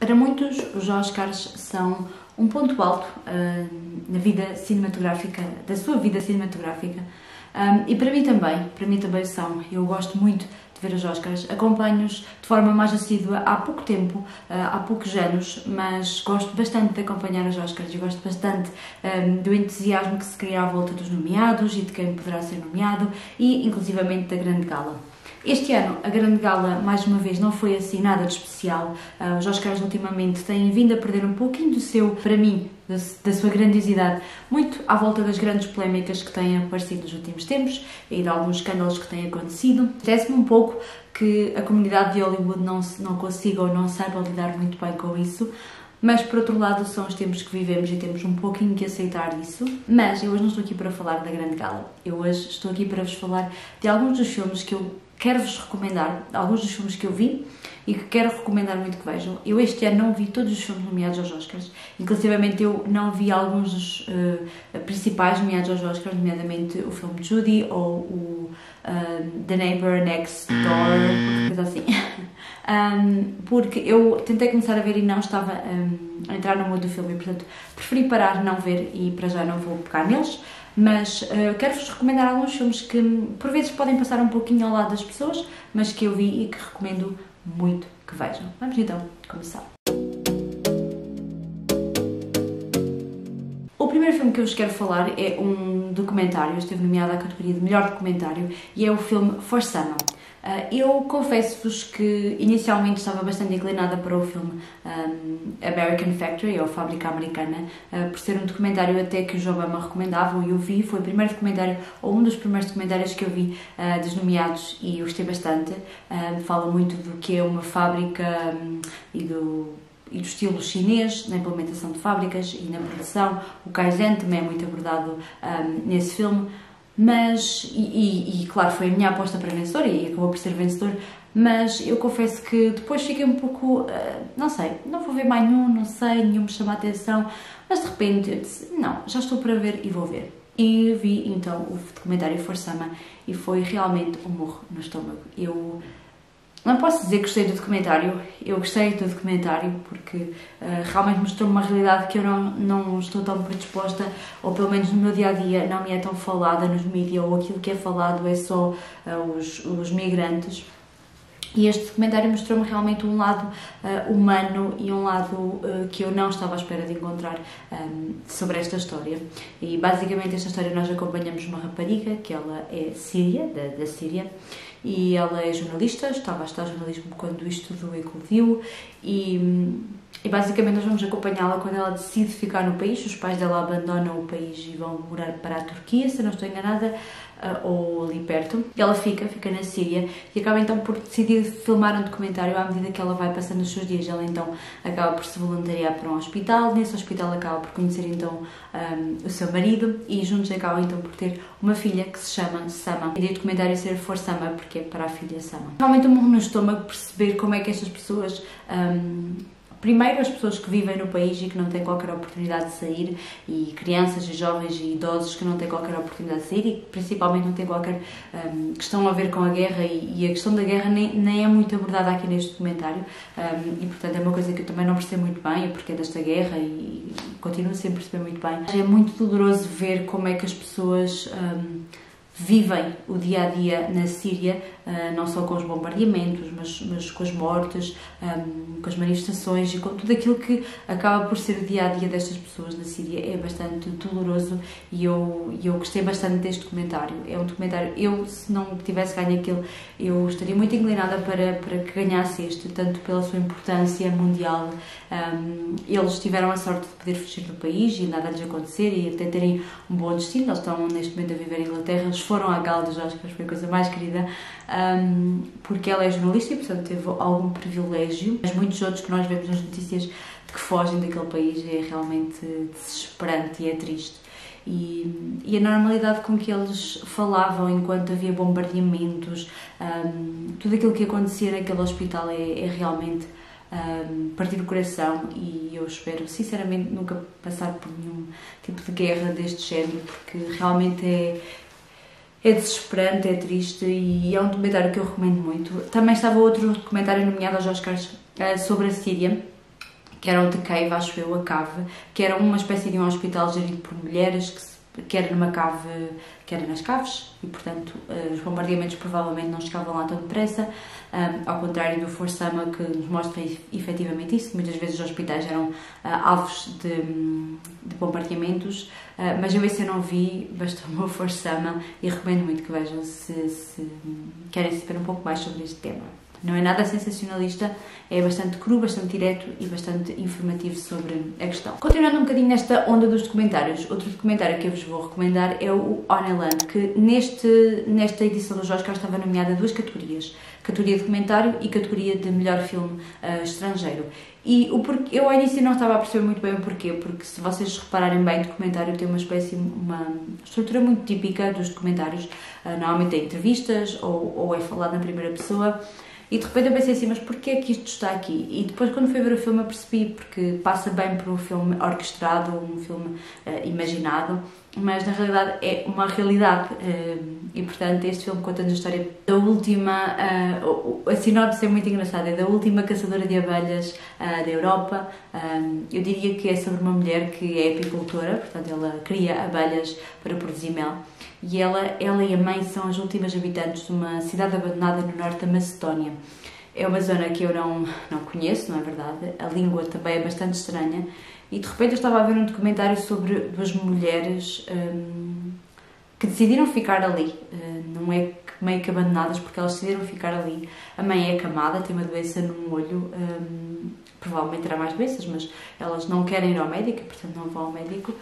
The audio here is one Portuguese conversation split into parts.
Para muitos, os Oscars são um ponto alto na vida cinematográfica, da sua vida cinematográfica. E para mim também são. Eu gosto muito de ver os Oscars, acompanho-os de forma mais assídua há pouco tempo, há poucos anos, mas gosto bastante de acompanhar os Oscars e gosto bastante do entusiasmo que se cria à volta dos nomeados e de quem poderá ser nomeado e inclusivamente da grande gala. Este ano, a grande gala, mais uma vez, não foi assim nada de especial. Os Oscars, ultimamente, têm vindo a perder um pouquinho do seu, para mim, da sua grandiosidade, muito à volta das grandes polémicas que têm aparecido nos últimos tempos e de alguns escândalos que têm acontecido. Parece-me um pouco que a comunidade de Hollywood não consiga ou não saiba lidar muito bem com isso. Mas, por outro lado, são os tempos que vivemos e temos um pouquinho que aceitar isso. Mas eu hoje não estou aqui para falar da grande gala. Eu hoje estou aqui para vos falar de alguns dos filmes que eu quero-vos recomendar, alguns dos filmes que eu vi e que quero recomendar muito que vejam. Eu este ano não vi todos os filmes nomeados aos Oscars, inclusivamente eu não vi alguns dos principais nomeados aos Oscars, nomeadamente o filme Judy ou o The Neighbor Next Door, coisa assim. Porque eu tentei começar a ver e não estava a entrar no mood do filme e, portanto, preferi parar, não ver e para já não vou pegar neles. Mas quero-vos recomendar alguns filmes que por vezes podem passar um pouquinho ao lado das pessoas, mas que eu vi e que recomendo muito que vejam. Vamos então começar. O primeiro filme que eu vos quero falar é um documentário, esteve nomeado à categoria de melhor documentário, e é o filme For Sama. Eu confesso-vos que inicialmente estava bastante inclinada para o filme American Factory, ou Fábrica Americana, por ser um documentário até que os Obama recomendavam e eu vi, foi o primeiro documentário, ou um dos primeiros documentários que eu vi dos nomeados e eu gostei bastante. Fala muito do que é uma fábrica e do estilo chinês, na implementação de fábricas e na produção. O Kaizen também é muito abordado nesse filme. Mas, claro, foi a minha aposta para vencedor e acabou por ser vencedor, mas eu confesso que depois fiquei um pouco, não sei, não vou ver mais nenhum, não sei, nenhum me chama a atenção, mas de repente eu disse, não, já estou para ver e vou ver. E vi então o documentário For Sama e foi realmente um murro no estômago. Eu não posso dizer que gostei do documentário, eu gostei do documentário porque realmente mostrou-me uma realidade que eu não estou tão predisposta, ou pelo menos no meu dia-a-dia não me é tão falada nos mídias, ou aquilo que é falado é só os migrantes. E este documentário mostrou-me realmente um lado humano e um lado que eu não estava à espera de encontrar sobre esta história. E basicamente esta história nós acompanhamos uma rapariga, que ela é síria, da Síria, e ela é jornalista, estava a estudar jornalismo quando isto tudo eclodiu e basicamente nós vamos acompanhá-la quando ela decide ficar no país. Os pais dela abandonam o país e vão morar para a Turquia, se não estou enganada, ou ali perto. E ela fica na Síria e acaba então por decidir filmar um documentário à medida que ela vai passando os seus dias. Ela então acaba por se voluntariar para um hospital, nesse hospital acaba por conhecer então o seu marido e juntos acabam então por ter uma filha que se chama Sama. E o documentário ser For Sama porque é para a filha Sama. Realmente um murro no estômago perceber como é que estas pessoas... Primeiro, as pessoas que vivem no país e que não têm qualquer oportunidade de sair, e crianças e jovens e idosos que não têm qualquer oportunidade de sair e que principalmente não têm qualquer questão a ver com a guerra, e a questão da guerra nem é muito abordada aqui neste documentário, e portanto é uma coisa que eu também não percebo muito bem, o porquê desta guerra, e continuo sem perceber muito bem. É muito doloroso ver como é que as pessoas... vivem o dia-a-dia na Síria, não só com os bombardeamentos, mas com as mortes, com as manifestações e com tudo aquilo que acaba por ser o dia-a-dia destas pessoas na Síria. É bastante doloroso e eu gostei bastante deste documentário. É um documentário, se não tivesse ganho aquele, eu estaria muito inclinada para que ganhasse este, tanto pela sua importância mundial. Eles tiveram a sorte de poder fugir do país e nada lhes acontecer e até terem um bom destino. Eles estão neste momento a viver em Inglaterra, eles foram à gala dos Oscars, foi a coisa mais querida, porque ela é jornalista e portanto teve algum privilégio, mas muitos outros que nós vemos nas notícias de que fogem daquele país é realmente desesperante e é triste. E a normalidade com que eles falavam enquanto havia bombardeamentos, tudo aquilo que acontecia naquele hospital é realmente partir o coração, e eu espero sinceramente nunca passar por nenhum tipo de guerra deste género, porque realmente é desesperante, é triste, e é um documentário que eu recomendo muito. Também estava outro documentário nomeado aos Oscars sobre a Síria, que era o The Cave, acho eu, a cave, que era uma espécie de um hospital gerido por mulheres, que era numa cave, que era nas caves, e portanto os bombardeamentos provavelmente não chegavam lá tão depressa, ao contrário do For Summer, que nos mostra efetivamente isso. Muitas vezes os hospitais eram alvos de bombardeamentos, mas eu esse eu não vi, bastou-me o For Summer, e recomendo muito que vejam se querem saber um pouco mais sobre este tema. Não é nada sensacionalista, é bastante cru, bastante direto e bastante informativo sobre a questão. Continuando um bocadinho nesta onda dos documentários, outro documentário que eu vos vou recomendar é o Honeyland, que nesta edição dos Oscars estava nomeada a duas categorias, categoria de documentário e categoria de melhor filme estrangeiro. E eu ao início não estava a perceber muito bem o porquê, porque se vocês repararem bem, o documentário tem uma estrutura muito típica dos documentários, normalmente tem entrevistas ou é falado na primeira pessoa. E de repente eu pensei assim, mas porquê é que isto está aqui? E depois quando fui ver o filme eu percebi, porque passa bem por um filme orquestrado, um filme imaginado, mas na realidade é uma realidade. E portanto este filme conta a história da última, a sinopse é muito engraçada, é da última caçadora de abelhas da Europa. Eu diria que é sobre uma mulher que é apicultora, portanto ela cria abelhas para produzir mel. E ela e a mãe são as últimas habitantes de uma cidade abandonada no norte da Macedónia. É uma zona que eu não conheço, não é verdade? A língua também é bastante estranha. E de repente eu estava a ver um documentário sobre duas mulheres que decidiram ficar ali. Não é meio que abandonadas, porque elas decidiram ficar ali. A mãe é acamada, tem uma doença num olho, provavelmente terá mais doenças, mas elas não querem ir ao médico, portanto não vão ao médico.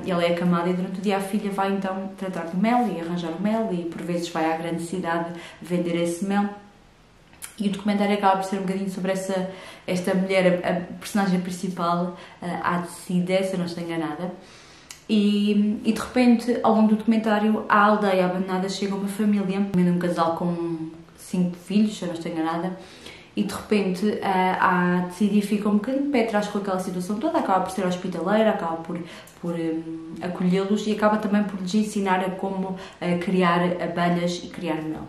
Ela é acamada e durante o dia a filha vai então tratar do mel e arranjar o mel e por vezes vai à grande cidade vender esse mel. E o documentário acaba por ser um bocadinho sobre esta mulher, a personagem principal, a Alcide, se eu não estou enganada. E de repente, ao longo do documentário, à aldeia abandonada chega uma família, um casal com 5 filhos, se eu não estou enganada, e de repente a Alcide fica um bocadinho de pé atrás com aquela situação toda, acaba por ser hospitaleira, acaba por acolhê-los e acaba também por lhes ensinar a como criar abelhas e criar mel.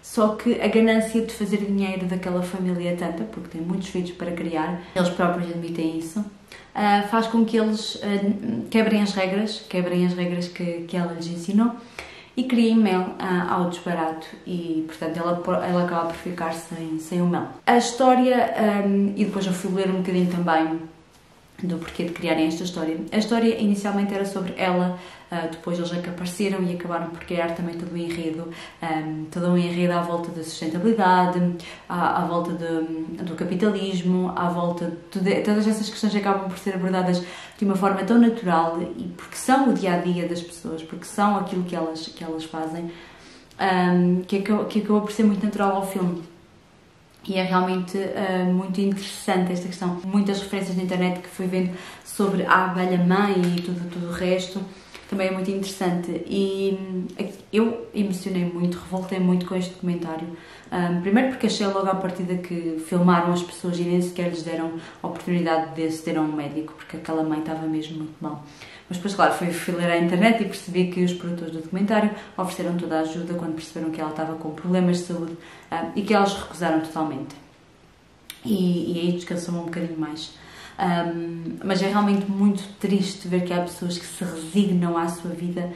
Só que a ganância de fazer dinheiro daquela família é tanta, porque tem muitos filhos para criar, eles próprios admitem isso, faz com que eles quebrem as regras que ela lhes ensinou e criem mel ao desbarato e, portanto, ela acaba por ficar sem o mel. A história, e depois eu fui ler um bocadinho também do porquê de criarem esta história. A história inicialmente era sobre ela, depois eles apareceram e acabaram por criar também todo um enredo à volta da sustentabilidade, à volta do capitalismo, à volta de todas essas questões que acabam por ser abordadas de uma forma tão natural e porque são o dia-a-dia das pessoas, porque são aquilo que elas fazem, que acabou por ser muito natural ao filme. E é realmente muito interessante esta questão. Muitas referências na internet que fui vendo sobre a abelha-mãe e tudo o resto. Também é muito interessante. E eu emocionei muito, revoltei muito com este documentário. Primeiro porque achei logo à partida que filmaram as pessoas e nem sequer lhes deram a oportunidade de aceder a um médico, porque aquela mãe estava mesmo muito mal. Mas depois, claro, fui ler a internet e percebi que os produtores do documentário ofereceram toda a ajuda quando perceberam que ela estava com problemas de saúde e que elas recusaram totalmente. E aí descansou-me um bocadinho mais. Mas é realmente muito triste ver que há pessoas que se resignam à sua vida,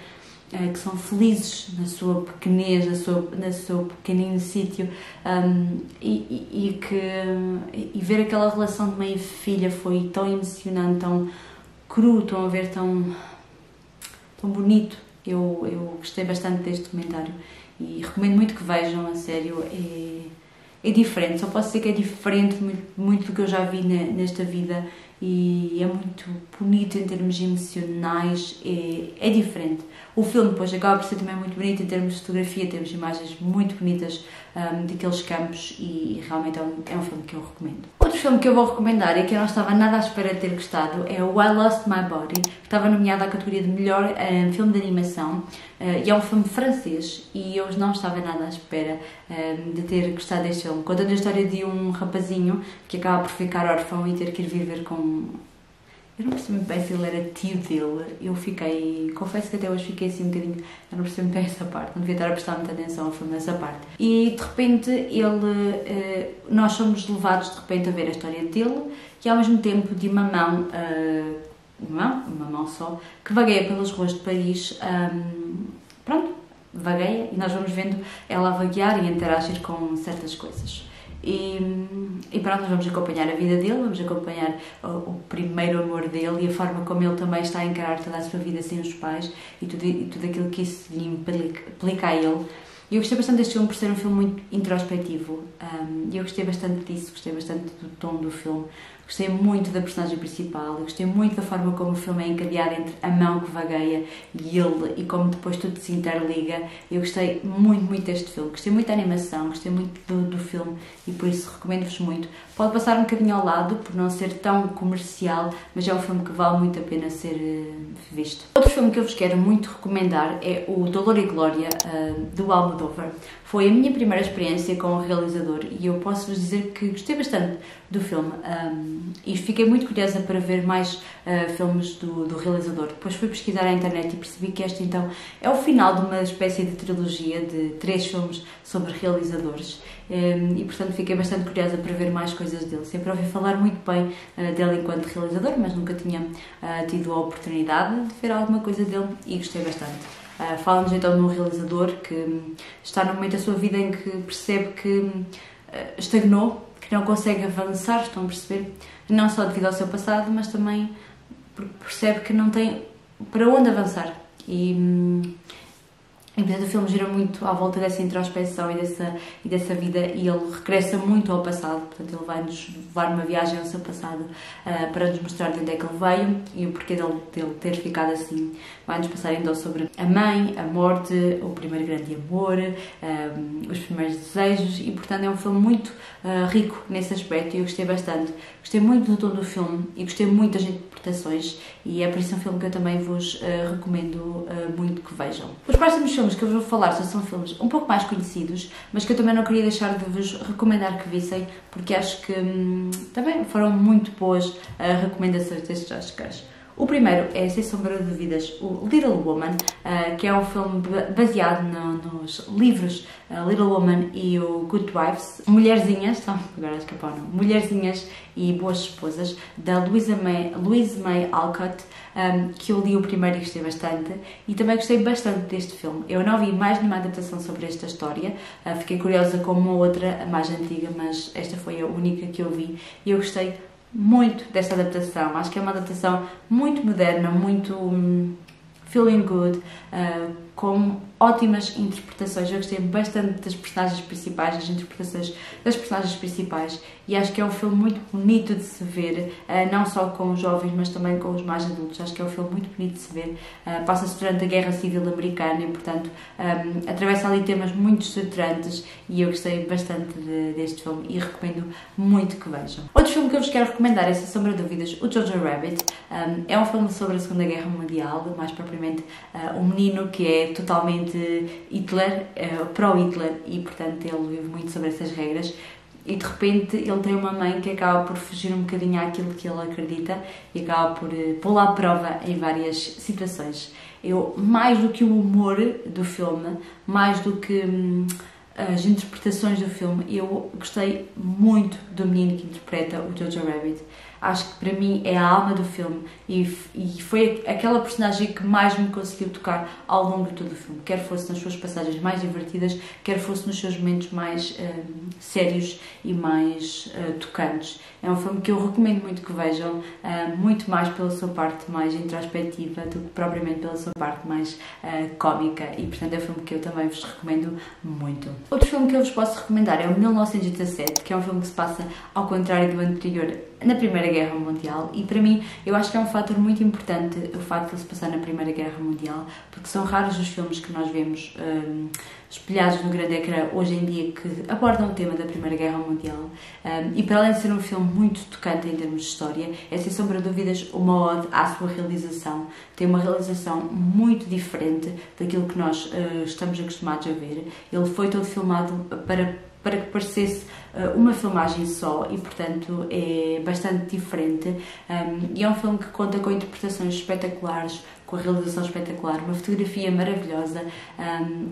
que são felizes na sua pequenez, no seu pequenino sítio, e ver aquela relação de mãe e filha foi tão emocionante, tão cru, estão a ver tão bonito. Eu gostei bastante deste documentário e recomendo muito que vejam, a sério. É diferente, só posso dizer que é diferente muito do que eu já vi nesta vida e é muito bonito em termos emocionais, é diferente. O filme depois acaba por ser também muito bonito em termos de fotografia, temos imagens muito bonitas daqueles campos e realmente é um filme que eu recomendo. Outro filme que eu vou recomendar e que eu não estava nada à espera de ter gostado é o I Lost My Body, que estava nomeado à categoria de melhor filme de animação e é um filme francês e eu não estava nada à espera de ter gostado deste filme. Contando a história de um rapazinho que acaba por ficar órfão e ter que ir viver com... Eu não percebi bem se ele era tio dele. Eu fiquei, confesso que até hoje fiquei assim um bocadinho, eu não percebi bem essa parte, não devia estar a prestar muita atenção ao filme nessa parte. E de repente nós somos levados de repente a ver a história dele e ao mesmo tempo de uma mão só, que vagueia pelas ruas de Paris, pronto, vagueia, e nós vamos vendo ela a vaguear e a interagir com certas coisas. E pronto, nós vamos acompanhar a vida dele, vamos acompanhar o primeiro amor dele e a forma como ele também está a encarar toda a sua vida sem os pais e tudo aquilo que isso lhe implica a ele. E eu gostei bastante deste filme por ser um filme muito introspectivo, e eu gostei bastante disso, gostei bastante do tom do filme, gostei muito da personagem principal, eu gostei muito da forma como o filme é encadeado entre a mão que vagueia e ele, e como depois tudo se interliga. Eu gostei muito deste filme, gostei muito da animação, gostei muito do filme e por isso recomendo-vos muito. Pode passar um bocadinho ao lado por não ser tão comercial, mas é um filme que vale muito a pena ser visto. Outro filme que eu vos quero muito recomendar é o Dolor e Glória, do Almodóvar. Foi a minha primeira experiência com o realizador e eu posso-vos dizer que gostei bastante do filme, e fiquei muito curiosa para ver mais filmes do realizador. Depois fui pesquisar à internet e percebi que este então é o final de uma espécie de trilogia de 3 filmes sobre realizadores, e portanto fiquei bastante curiosa para ver mais coisas dele. Sempre ouvi falar muito bem dele enquanto realizador, mas nunca tinha tido a oportunidade de ver alguma coisa dele e gostei bastante. Fala-nos então de um realizador que está no momento da sua vida em que percebe que estagnou, que não consegue avançar, estão a perceber? Não só devido ao seu passado, mas também porque percebe que não tem para onde avançar. E portanto o filme gira muito à volta dessa introspecção e dessa vida, e ele regressa muito ao passado. Portanto ele vai-nos levar numa viagem ao seu passado para nos mostrar de onde é que ele veio e o porquê dele ter ficado assim. Vai-nos passar então sobre a mãe, a morte, o primeiro grande amor, os primeiros desejos, e portanto é um filme muito rico nesse aspecto e eu gostei bastante. Gostei muito do tom do filme e gostei muito das interpretações, e é por isso um filme que eu também vos recomendo muito que vejam. Os próximos filmes que eu vos vou falar são filmes um pouco mais conhecidos, mas que eu também não queria deixar de vos recomendar que vissem, porque acho que também foram muito boas recomendações destes Oscars. O primeiro é, sem sombra de dúvidas, o Little Woman, que é um filme baseado nos livros Little Woman e o Good Wives, Mulherzinhas, agora escapou, não, Mulherzinhas e Boas Esposas, da Louisa May Alcott, que eu li o primeiro e gostei bastante, e também gostei bastante deste filme. Eu não vi mais nenhuma adaptação sobre esta história, fiquei curiosa com uma outra, a mais antiga, mas esta foi a única que eu vi e eu gostei muito desta adaptação. Acho que é uma adaptação muito moderna, muito feeling good, com ótimas interpretações. Eu gostei bastante das personagens principais, das interpretações das personagens principais, e acho que é um filme muito bonito de se ver, não só com os jovens, mas também com os mais adultos. Acho que é um filme muito bonito de se ver. Passa-se durante a Guerra Civil Americana e, portanto, atravessa ali temas muito estruturantes, e eu gostei bastante deste filme e recomendo muito que vejam. Outro filme que eu vos quero recomendar é, sem sombra de dúvidas, o Jojo Rabbit. É um filme sobre a Segunda Guerra Mundial, mais propriamente um menino que é totalmente Hitler, pró-Hitler, e portanto ele vive muito sobre essas regras, e de repente ele tem uma mãe que acaba por fugir um bocadinho àquilo que ele acredita e acaba por pô-lo à prova em várias situações. Eu, mais do que o humor do filme, mais do que as interpretações do filme, eu gostei muito do menino que interpreta o Jojo Rabbit. Acho que para mim é a alma do filme e foi aquela personagem que mais me conseguiu tocar ao longo de todo o filme, quer fosse nas suas passagens mais divertidas, quer fosse nos seus momentos mais sérios e mais tocantes. É um filme que eu recomendo muito que vejam, muito mais pela sua parte mais introspectiva do que propriamente pela sua parte mais cómica, e portanto é um filme que eu também vos recomendo muito. Outro filme que eu vos posso recomendar é o 1917, que é um filme que se passa ao contrário do anterior, na Primeira Guerra Mundial, e para mim eu acho que é um fator muito importante o facto de se passar na Primeira Guerra Mundial, porque são raros os filmes que nós vemos espelhados no grande ecrã hoje em dia que abordam o tema da Primeira Guerra Mundial, e para além de ser um filme muito tocante em termos de história, é sem sombra de dúvidas uma ode à sua realização. Tem uma realização muito diferente daquilo que nós estamos acostumados a ver. Ele foi todo filmado para para que parecesse uma filmagem só e, portanto, é bastante diferente. E é um filme que conta com interpretações espetaculares, com a realização espetacular, uma fotografia maravilhosa.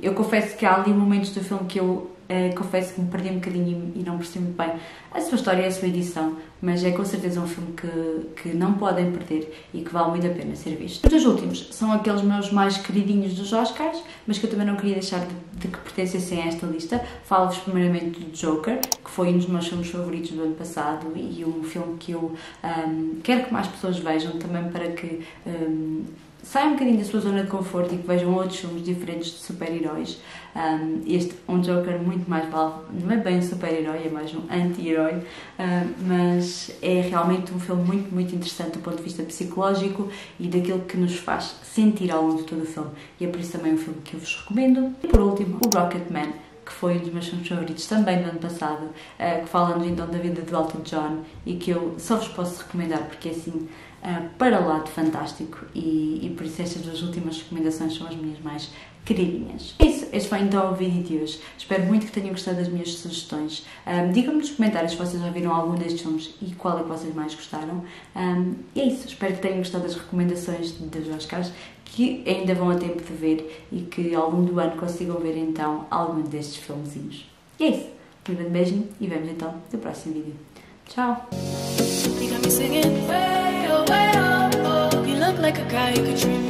Eu confesso que há ali momentos do filme que eu confesso que me perdi um bocadinho e não percebi muito bem a sua história e a sua edição, mas é com certeza um filme que não podem perder e que vale muito a pena ser visto. Os dois últimos são aqueles meus mais queridinhos dos Oscars, mas que eu também não queria deixar de que pertencessem a esta lista. Falo-vos primeiramente do Joker, que foi um dos meus filmes favoritos do ano passado e um filme que eu quero que mais pessoas vejam também para que saiam um bocadinho da sua zona de conforto e que vejam outros filmes diferentes de super-heróis. Este é um Joker muito mais vale, não é bem um super-herói, é mais um anti-herói, mas é realmente um filme muito, muito interessante do ponto de vista psicológico e daquilo que nos faz sentir ao longo de todo o filme. E é por isso também um filme que eu vos recomendo. E por último, o Rocketman, que foi um dos meus filmes favoritos também do ano passado, que fala-nos então da vida de Elton John e que eu só vos posso recomendar porque é assim, para lá de fantástico e por isso estas duas últimas recomendações são as minhas mais queridinhas. É isso, este foi então o vídeo de hoje. Espero muito que tenham gostado das minhas sugestões. Digam-me nos comentários se vocês já viram algum destes filmes e qual é que vocês mais gostaram. E é isso, espero que tenham gostado das recomendações dos Oscars, que ainda vão a tempo de ver e que ao longo do ano consigam ver então algum destes filmezinhos. E é isso, um grande beijinho e vemos então no próximo vídeo. Tchau! You got me singing way, oh, way, oh, oh. You look like a guy who could dream